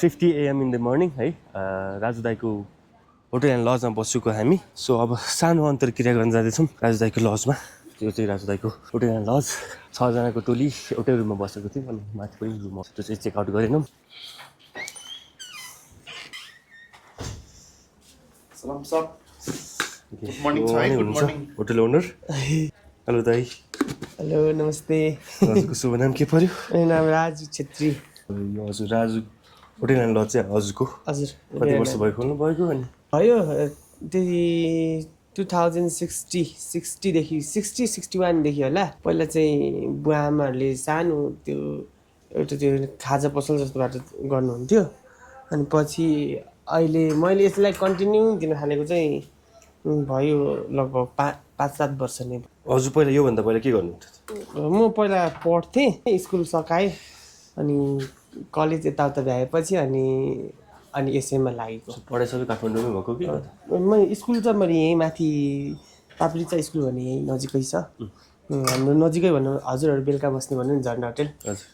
6:50 AM in the morning है। राजु दाईको hotel and लजमा बसेको हामी। सो अब सानो अन्तर्क्रिया गर्न जाँदैछौँ राजु दाईको लजमा। त्यो चाहिँ राजु दाईको होटल एन्ड लज 6 जनाको टोली एउटै रुममा बसेको थियो अनि माथि पनि रुम त्यो चाहिँ चेकआउट गरेनौँ। Good morning hotel owner. Hello दाई। हेलो नमस्ते। हजुरको शुभ नाम के पर्यो? मेरो नाम राजु छेत्री। हजुर राजु होटल एन्ड लज चाहिँ हजुरको हजुर कति वर्ष भयो खोल्नु भएको? अनि भयो त्यही 2060देखि 61देखि होला। पहिला चाहिँ बुवा आमाहरूले सानो त्यो एउटा त्यो खाजा पसल जस्तो बाटो गर्नुहुन्थ्यो। अनि पछि अहिले मैले यसलाई कन्टिन्यू दिन थालेको चाहिँ भयो लगभग 5-7 वर्ष नै। हजुर पहिला योभन्दा पहिला के गर्नुहुन्थ्यो? म पहिला पढ्थेँ, स्कुल सकाएँ अनि कलेज यताउता भ्याएपछि अनि एसएममा लागेको। पढाइ सबै काठमाडौँमै भएको कि? म स्कुल चाहिँ मैले यहीँ माथि पाप्रिचा स्कुल भन्ने यहीँ नजिकै छ। हाम्रो नजिकै भनौँ, हजुरहरू बेलुका बस्ने भन्नु नि झन्डा होटेल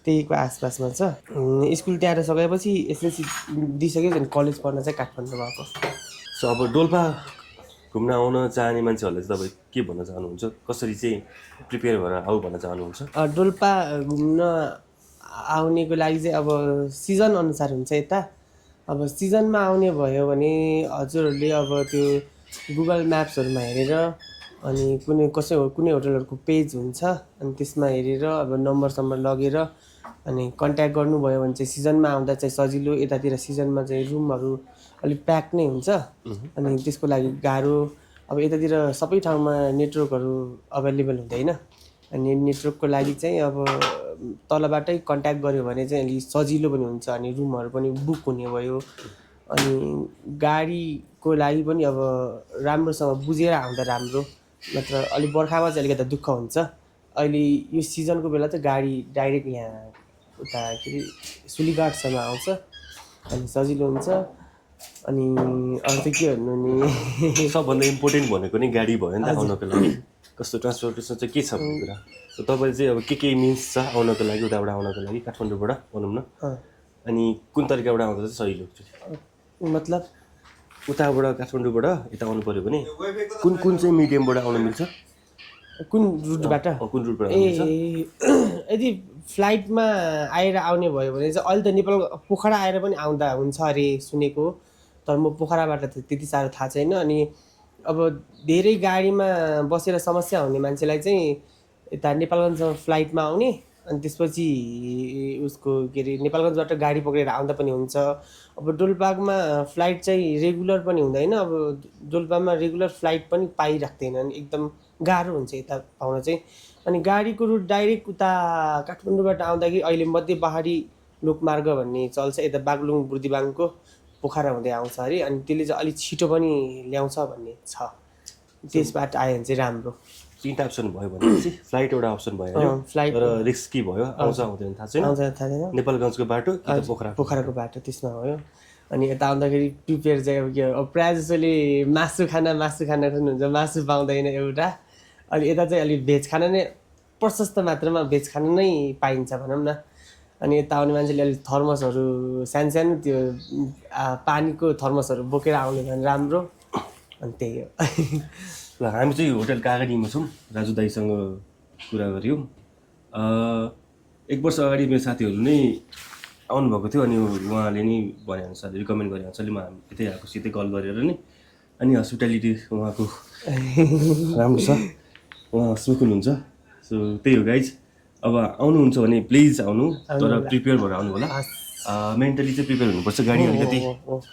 त्यहीको आसपासमा छ। स्कुल त्यहाँ सकेपछि एसएलसी दिइसकेपछि अनि कलेज पढ्न चाहिँ काठमाडौँ गएको। सो अब डोल्पा घुम्न आउन चाहने मान्छेहरूले चाहिँ तपाईँ के भन्न चाहनुहुन्छ? कसरी चाहिँ प्रिपेयर भएर आऊ भन्न चाहनुहुन्छ? डोल्पा घुम्न आउनेको लागि चाहिँ अब सिजन अनुसार हुन्छ यता। अब सिजनमा आउने भयो भने हजुरहरूले अब त्यो गुगल म्याप्सहरूमा हेरेर अनि कुनै होटलहरूको पेज हुन्छ अनि त्यसमा हेरेर अब नम्बर लगेर अनि कन्ट्याक्ट गर्नुभयो भने चाहिँ सिजनमा आउँदा चाहिँ सजिलो। यतातिर सिजनमा चाहिँ रुमहरू अलिक प्याक नै हुन्छ अनि त्यसको लागि गाह्रो। अब यतातिर सबै ठाउँमा नेटवर्कहरू अभाइलेबल हुँदैन अनि नेटवर्कको लागि चाहिँ अब तलबाटै कन्ट्याक्ट गऱ्यो भने चाहिँ अलिक सजिलो पनि हुन्छ अनि रुमहरू पनि बुक हुने भयो। अनि गाडीको लागि पनि अब राम्रोसँग बुझेर आउँदा राम्रो, नत्र अलिक बर्खामा चाहिँ अलिकति दुःख हुन्छ। अहिले यो सिजनको बेला चाहिँ गाडी डाइरेक्ट यहाँ उता के अरे सुलीघाटसम्म आउँछ अनि सजिलो हुन्छ। अनि अरू चाहिँ के भन्नु नि, सबभन्दा इम्पोर्टेन्ट भनेको नि गाडी भयो नि त आउनको लागि। कस्तो ट्रान्सपोर्टेसन चाहिँ के छ भन्ने कुरा? सो तपाईँले चाहिँ अब के मिन्स छ आउनको लागि, उताबाट आउनको लागि काठमाडौँबाट भनौँ न, अनि कुन तरिकाबाट आउँदा चाहिँ सजिलो? मतलब उताबाट काठमाडौँबाट यता आउनु पऱ्यो भने कुन चाहिँ मिडियमबाट आउनु मिल्छ? कुन रुटबाट? कुन रुटबाट आउनु मिल्छ? यदि फ्लाइटमा आएर आउने भयो भने चाहिँ अहिले त नेपाल पोखरा आएर पनि आउँदा हुन्छ अरे सुनेको, तर म पोखराबाट त त्यति साह्रो थाहा छैन। अनि अब धेरै गाडीमा बसेर समस्या हुने मान्छेलाई चाहिँ यता नेपालगञ्जसम्म फ्लाइटमा आउने अनि त्यसपछि उसको के अरे नेपालगञ्जबाट गाडी पक्रेर आउँदा पनि हुन्छ। अब डोल्पामा फ्लाइट चाहिँ रेगुलर पनि हुँदैन। अब डोल्पामा रेगुलर फ्लाइट पनि पाइराख्दैन अनि एकदम गाह्रो हुन्छ यता पाउन चाहिँ। अनि गाडीको रुट डाइरेक्ट उता काठमाडौँबाट आउँदाखेरि अहिले मध्य पहाडी लोकमार्ग भन्ने चल्छ, यता बागलुङ बुर्दिबाङको पोखरा हुँदै आउँछ अरे अनि त्यसले चाहिँ अलिक छिटो पनि ल्याउँछ भन्ने छ। त्यसबाट आयो भने चाहिँ राम्रो। 3टा अप्सन भयो भनेपछि फ्लाइट एउटा अप्सन भयो, फ्लाइट तर रिस्की भयो, आउँछ आउँदैन थाहा छैन। नेपालगञ्जको बाटो कि त पोखराको बाटो त्यसमा भयो। अनि यता आउँदाखेरि प्रिपेयर चाहिँ अब के अब प्रायः जसोले मासु खाना खानुहुन्छ, मासु पाउँदैन एउटा। अनि यता चाहिँ अलिक भेज खाना नै प्रशस्त मात्रामा भेज खाना नै पाइन्छ भनौँ न। अनि यता आउने मान्छेले अलिक थर्मसहरू सानो त्यो पानीको थर्मसहरू बोकेर आउने भने राम्रो। अनि त्यही हो। ल हामी चाहिँ होटलको अगाडिमा छौँ, राजु दाईसँग कुरा गऱ्यौँ। 1 वर्ष अगाडि मेरो साथीहरू नै आउनुभएको थियो अनि उहाँले नि भनेअनुसार रिकमेन्ड गरेअनुसारले म यतै आएको सिधै कल गरेर नि। अनि हस्पिटालिटी उहाँको राम्रो छ, उहाँ सुकुन हुन्छ। सो त्यही हो गाइज, अब आउनुहुन्छ भने प्लिज आउनु, तर प्रिपेयर भएर आउनु होला। मेन्टली चाहिँ प्रिपेयर हुनुपर्छ। गाडी अलिकति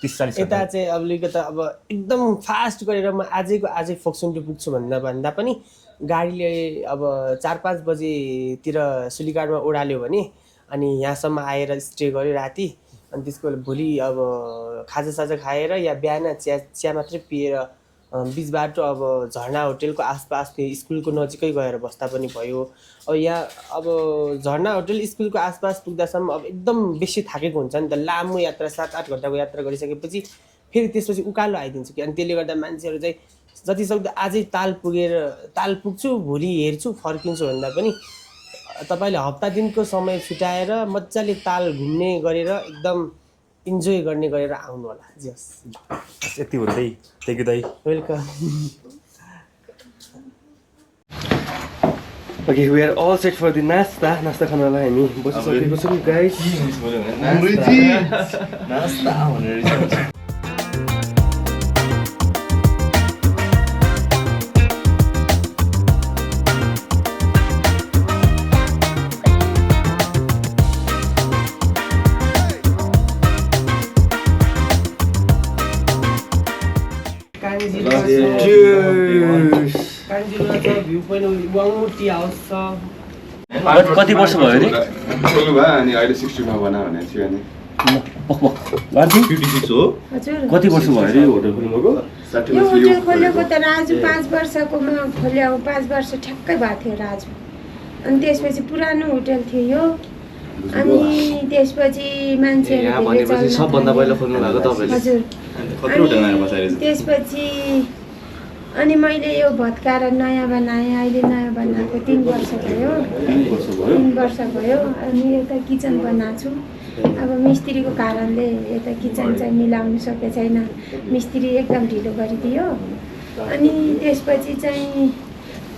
30-40 यता चाहिँ अलिकति अब एकदम फास्ट गरेर म आजै फोक्सोनले पुग्छु भन्दा पनि गाडीले अब 4-5 बजेतिर सुलीघाटमा ओडाल्यो भने अनि यहाँसम्म आएर स्टे गर्यो राति अनि त्यसको भोलि अब खाजासाजा खाएर या बिहान चिया मात्रै पिएर बिच बाटो अब झर्ना होटेलको आसपास स्कुलको नजिकै गएर बस्दा पनि भयो। अब यहाँ अब झर्ना होटेल स्कुलको आसपास पुग्दासम्म अब एकदम बेसी थाकेको हुन्छ नि त। लामो यात्रा 7-8 घन्टाको यात्रा गरिसकेपछि फेरि त्यसपछि उकालो आइदिन्छ कि अनि त्यसले गर्दा मान्छेहरू चाहिँ जतिसक्दो आजै ताल पुग्छु भोलि हेर्छु फर्किन्छु भन्दा पनि तपाईँले हप्ता दिनको समय छुटाएर मजाले ताल घुम्ने गरेर एकदम इन्जोय गर्ने गरेर आउनु होला जस यति भन्दै थ्याङ्क यू दाइ welcome okay we are all set for the नास्ता खानलाई हामी बसिसकेको छौँ गाइस नास्ता भनेर भ्यू पनि वाङमुटी हाउस छ कति वर्ष भयो अरे खोल्नु भयो अनि अहिले 60 बना भनेको थियो अनि लान्छु 56 हो हजुर कति वर्ष भयो अरे होटल खोल्नुको यो होटल खोलेको त राजु 5 वर्षकोमा खोल्यो 5 वर्ष ठ्याक्कै भएको थियो राजु अनि त्यसपछि पुरानो होटल थियो यो अनि त्यसपछि मान्छेहरू भनेपछि सबभन्दा पहिला खोल्नु भएको तपाईले हजुर कत्रो होटल नयाँ बसाएर त्यसपछि अनि मैले यो भत्काएर नयाँ बनाएँ अहिले नयाँ बनाएको 3 वर्ष भयो 3 वर्ष भयो अनि यता किचन बनाएको छु अब मिस्त्रीको कारणले यता किचन चाहिँ मिलाउन सके छैन मिस्त्री एकदम ढिलो गरिदियो अनि त्यसपछि चाहिँ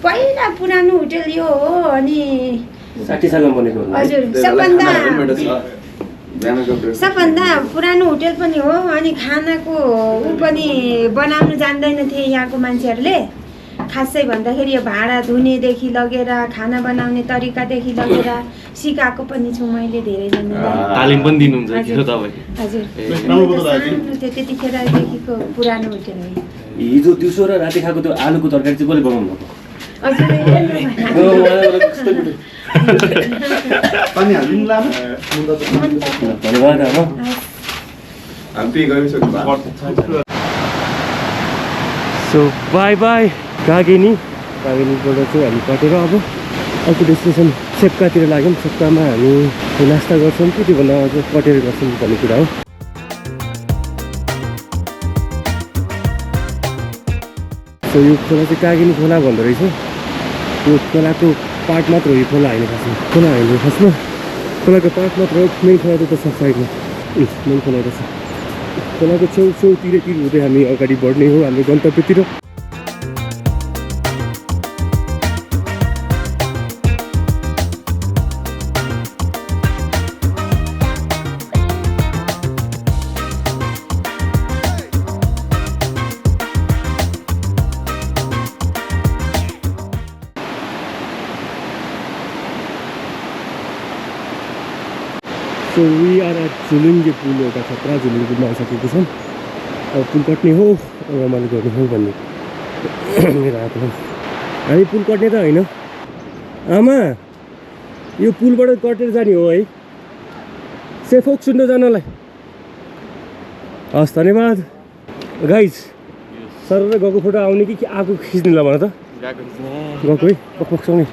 पहिला पुरानो होटल यो हो अनि 60 सालमा बनेको हजुर सबभन्दा पुरानो होटल पनि हो अनि खानाको ऊ पनि बनाउनु जान्दैन थिए यहाँको मान्छेहरूले खासै भन्दाखेरि यो भाँडा धुनेदेखि लगेर खाना बनाउने तरिकादेखि लगेर सिकाएको पनि छु मैले धेरैजनालाई तालिम पनि दिनुहुन्छ हजुर सानो थियो त्यतिखेरदेखिको पुरानो होटल हो हिजो दिउँसो र राति खाएको त्यो आलुको तरकारी चाहिँ कसले बनाउनु भएको हजुर पानी हालिदिनु लानु धन्यवाद आमा हामी पे गरिसक्नु भएको सो बाई बाई कागेनीबाट चाहिँ हामी कटेर अब अर्को डेस्टिनेसन सेप्कातिर लाग्यौँ सेप्कामा हामी नास्ता गर्छौँ कि त्योभन्दा अझ कटेर गर्छौँ भन्ने कुरा हो सो यो खोला चाहिँ कागेनी खोला भन्दो रहेछ यो खोलाको पार्ट मात्र हो यो खोला होइन खासमा खोला होइन खासमा खोलाको पार्ट मात्र हो मेन खोला त छ साइडमा मेन खोला त छ खोलाको छेउतिर हुँदै हामी अगाडि बढ्ने हो हाम्रो गन्तव्यतिर सो वी आर एट झुलुङ्गे पुल एउटा खतरा झुलुङ्गे पुलमा आइसकेको छौँ अब पुल कट्ने हो रमाइलो गर्ने हो भन्ने मेरो हातमा हामी पुल कट्ने त होइन आमा यो पुलबाट कटेर जाने हो है सेफ होक सुन्नु जानलाई हस् धन्यवाद गाइज सर र गएको फोटो आउने कि आएको खिच्ने ल भन त गएको है पक्सँगै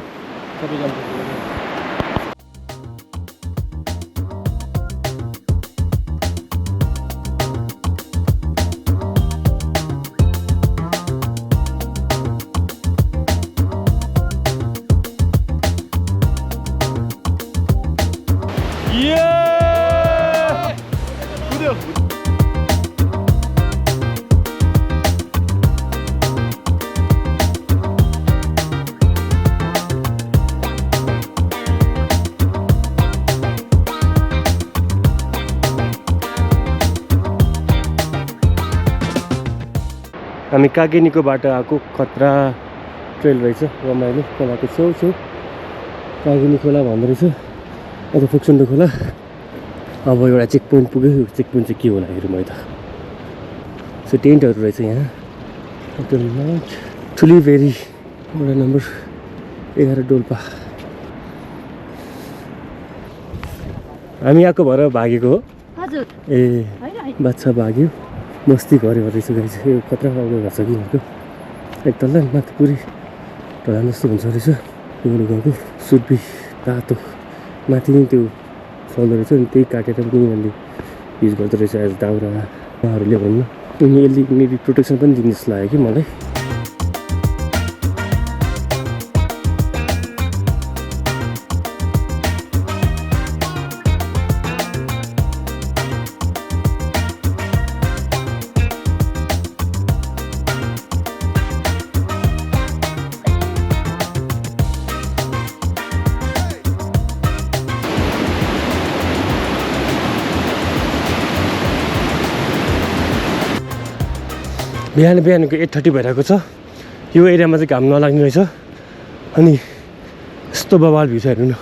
हामी कागेनीको बाटो आएको खतरा ट्रेल रहेछ रमाइलो खोलाको छेउ कागेनी खोला भन्दो रहेछ अथवा फोक्सोन्डो खोला अब एउटा चेक पोइन्ट पुग्यो चेक पोइन्ट चाहिँ के होला हेरौँ है त सो टेन्टहरू रहेछ यहाँ होटल माउन्ट ठुलीबेरी वडा नम्बर 11 डोल्पा हामी आएको भएर भागेको हो हजुर ए बाछा भाग्यो मस्ती गऱ्यो रहेछ गाई चाहिँ यो खतरा खालको घर छ कि यहाँको एक तल्ला माथि पुरै ढलान जस्तो हुन्छ रहेछ त्यो गाउँको सुर्पी तातो माथि नै त्यो फल्दो रहेछ अनि त्यही काटेर पनि यिनीहरूले युज गर्दो रहेछ एज दाउराहरूले भन्नु अनि यसले मेबी प्रोटेक्सन पनि दिने जस्तो लाग्यो कि मलाई बिहानको 8:30 भइरहेको छ। यो एरियामा चाहिँ घाम नलाग्ने रहेछ अनि यस्तो बवाल भ्यू छ हेर्नु न।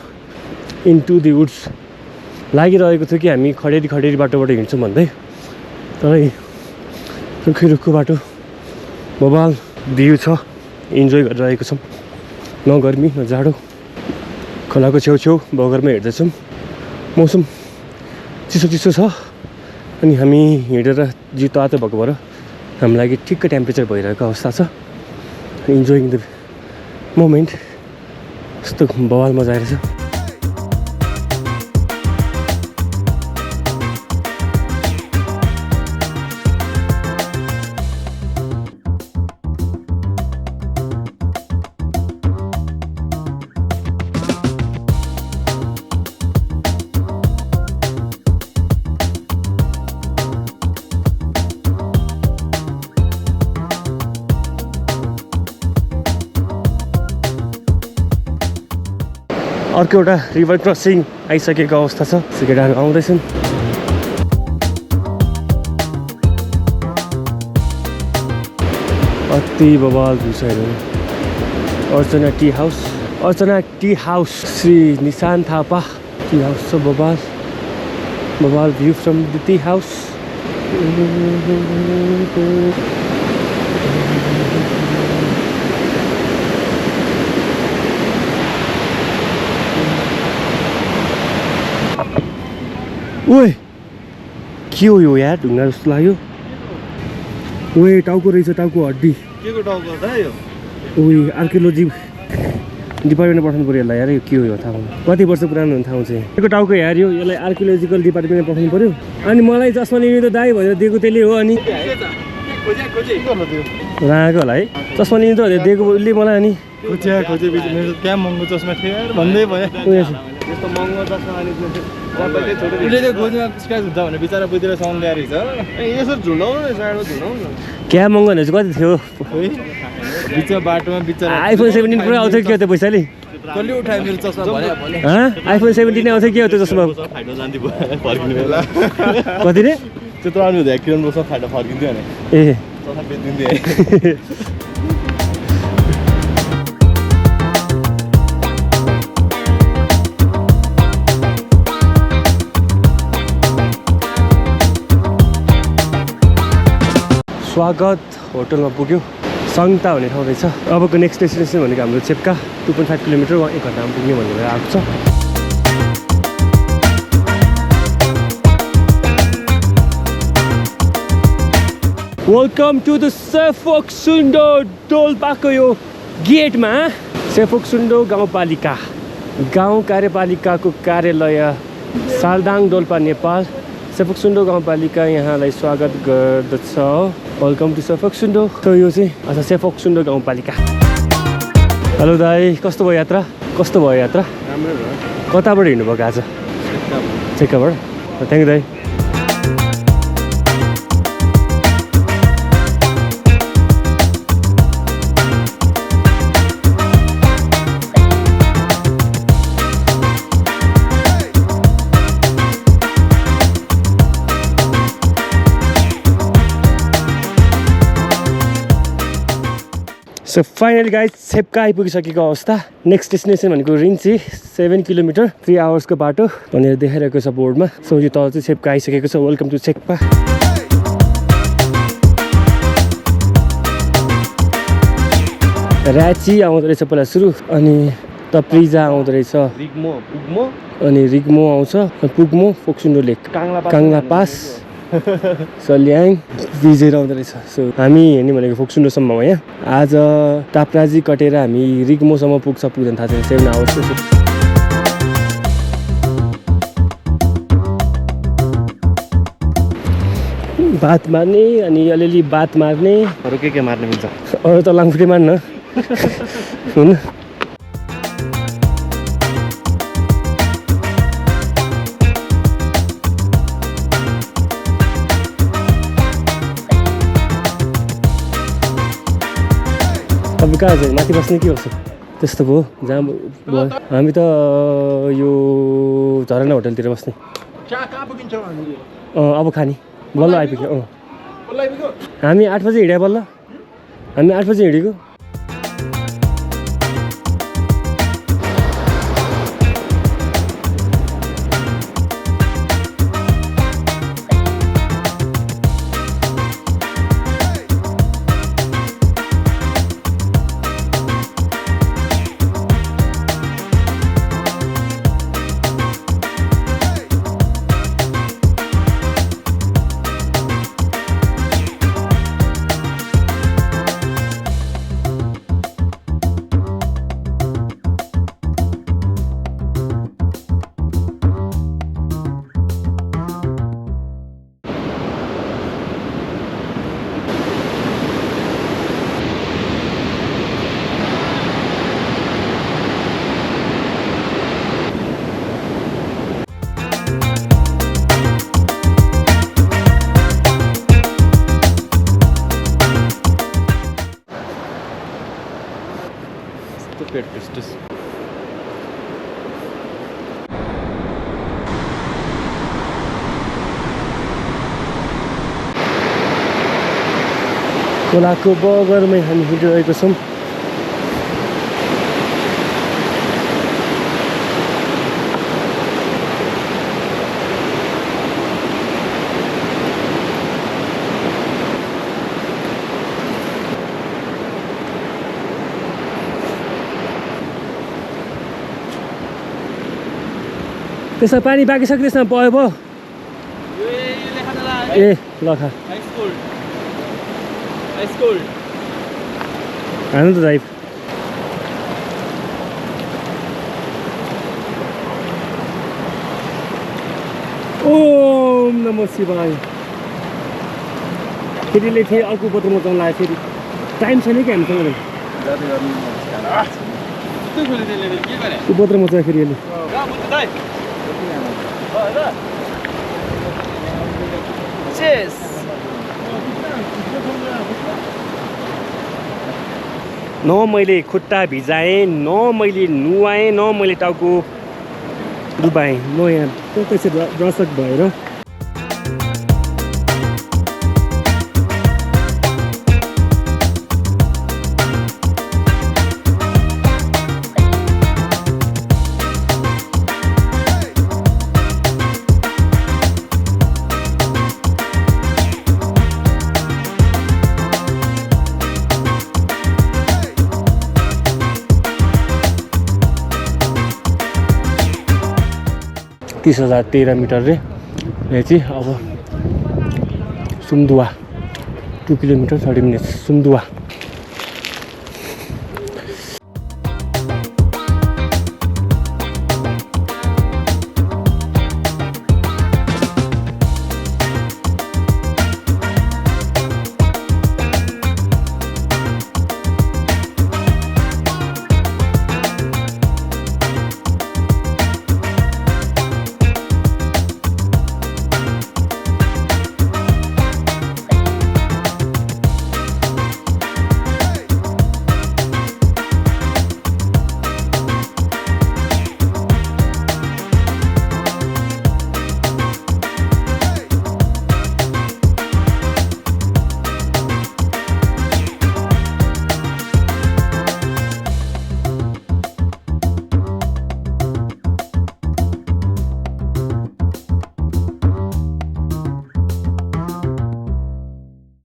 इन्टु दि वुड्स लागिरहेको थियो कि हामी खडेरी बाटोबाट हिँड्छौँ भन्दै, तर रुखो बाटो बवाल भ्यू छ। इन्जोय गरिरहेको छौँ, न गर्मी न जाडो। खोलाको छेउछेउ बगरमा हेर्दैछौँ। मौसम चिसो छ अनि हामी हिँडेर जिउ तातो भएको भएर हाम्रो लागि ठिक्क टेम्परेचर भइरहेको अवस्था छ। Enjoying the moment. यस्तो बवाल मजा आइरहेछ। अर्को एउटा रिभर क्रसिङ आइसकेको अवस्था छ। केटाहरू आउँदैछन्। अति बवाल भ्यू छ हेर्नु। अर्चना टी हाउस श्री निशान थापा टी हाउस छ। बवाल view from the tea house. ओए के हो यो यार, ढुङ्गा जस्तो लाग्यो। ओए टाउको रहेछ, टाउको हड्डी। के को टाउको त यो? ओए आर्कियोलोजी डिपार्टमेन्टमा पठाउनु पऱ्यो यसलाई यार। यो के हो यो थाहा हुनु। कति वर्ष पुरानो हुन थाहा हुन्छ यसको टाउको यार। यसलाई आर्कियोलोजिकल डिपार्टमेन्टमा पठाउनु पऱ्यो। अनि मलाई चस्मा लिने त दाइ भनेर दिएको त्यसले हो। अनि राखेको होला है चस्मा लिने त दिएको उसले मलाई। अनि खोजे मेरो क्या महँगो चस्मा थियो यार भन्दै भयो। यस्तो महँगो चस्मा अनि उसले त्यो खोजीमा स्क्र्याच हुन्छ भने बिचरा बुझेर साउन्ड ल्याएर छ। यसो झुन्डाउनु न, साइडमा झुन्डाउनु न। क्या महँगो भनेर चाहिँ कति थियो? बिच बाटोमा बिचरा आइफोन 17 पुरा आउँथ्यो क्या त्यो पैसाले। कसले उठायो मेरो चस्मा भने आइफोन 17 आउँथ्यो क्या त्यो चस्मा? फाइटो जान्थ्यो फर्किने बेला कति रे? त्यत्रो आउनु हुँदा किरण बस्छ फाइटो फर्किन्थ्यो भने ए चस्मा बेचिदिन्थ्यो। स्वागत होटलमा पुग्यो। सङ्ता भन्ने ठाउँ रहेछ। अबको नेक्स्ट डेस्टिनेसन भनेको हाम्रो चेप्का 2.5 किलोमिटर 1 घन्टामा पुग्ने भन्ने भएर आएको छ। वेलकम टु द सेफोक्सुन्डो डोल्पाको यो गेटमा सेफोक्सुन्डो गाउँपालिका गाउँ कार्यपालिकाको कार्यालय सालदाङ डोल्पा नेपाल। सेफोक्सुन्डो गाउँपालिका यहाँलाई स्वागत गर्दछ। Welcome to Shey Phoksundo. त यो चाहिँ अच्छा सेफोक्सुन्डो गाउँपालिका। हेलो दाइ, कस्तो भयो यात्रा? राम्रो भयो। कताबाट हिँड्नुभएको आज? चेक्काबाट। थ्याङ्क यू दाइ। सो फाइनली गाइज सेप्का आइपुगिसकेको अवस्था। नेक्स्ट डेस्टिनेसन भनेको रिन्ची 7 किलोमिटर 3 आवर्सको बाटो भनेर देखाइरहेको छ बोर्डमा। सो यो तल चाहिँ सेप्का आइसकेको छ। Welcome to Sepka. राची आउँदो रहेछ पहिला सुरु, अनि तप्रिजा आउँदो रहेछ, अनि रिग्मो आउँछ, पुग्मो, फोक्सुन्डो लेक, काङ्ला पास, सल्याङ, विजेर आउँदो रहेछ। सो हामी हेर्ने भनेको फोक्सुन्डोसम्म हो। यहाँ आज टाप्राजी कटेर हामी रिग्मोसम्म पुग्दैन थाहा छैन। 7 आवर्स। बात मार्ने अनि अलिअलि बात मार्ने। अरू के मार्ने मिल्छ? अरू त लाङफुटे मार्न हुन। तपाईँ कहाँ चाहिँ माथि बस्ने के होस् त्यस्तो भयो जहाँ भयो। हामी त यो झरना होटलतिर बस्ने। अब खाने बल्ल आइपुग्यो। हामी 8 बजे हिँड्या बल्ल हामी 8 बजे हिँडेको पेट टेस्टस खोलाको बगरमै हामी हिँडिरहेको छौँ त्यसमा पानी बाँकी छ कि त्यसमा पयो भयो ए ल खा हाल्नु त जाइब ओम नमो शिवाय फेरि फेरि अर्को पत्र मचाउनु लाग्यो फेरि टाइम छैन कि हामीसँग त्यो पत्र मचायो फेरि यसले न मैले खुट्टा भिजाएँ न मैले नुहाएँ न मैले टाउको डुबाएँ म यहाँ त्यसरी रसक भएर तीस 13 मिटर रे यहाँ चाहिँ अब सुमदुवा 2 किलोमिटर 30 मिनट सुमदुवा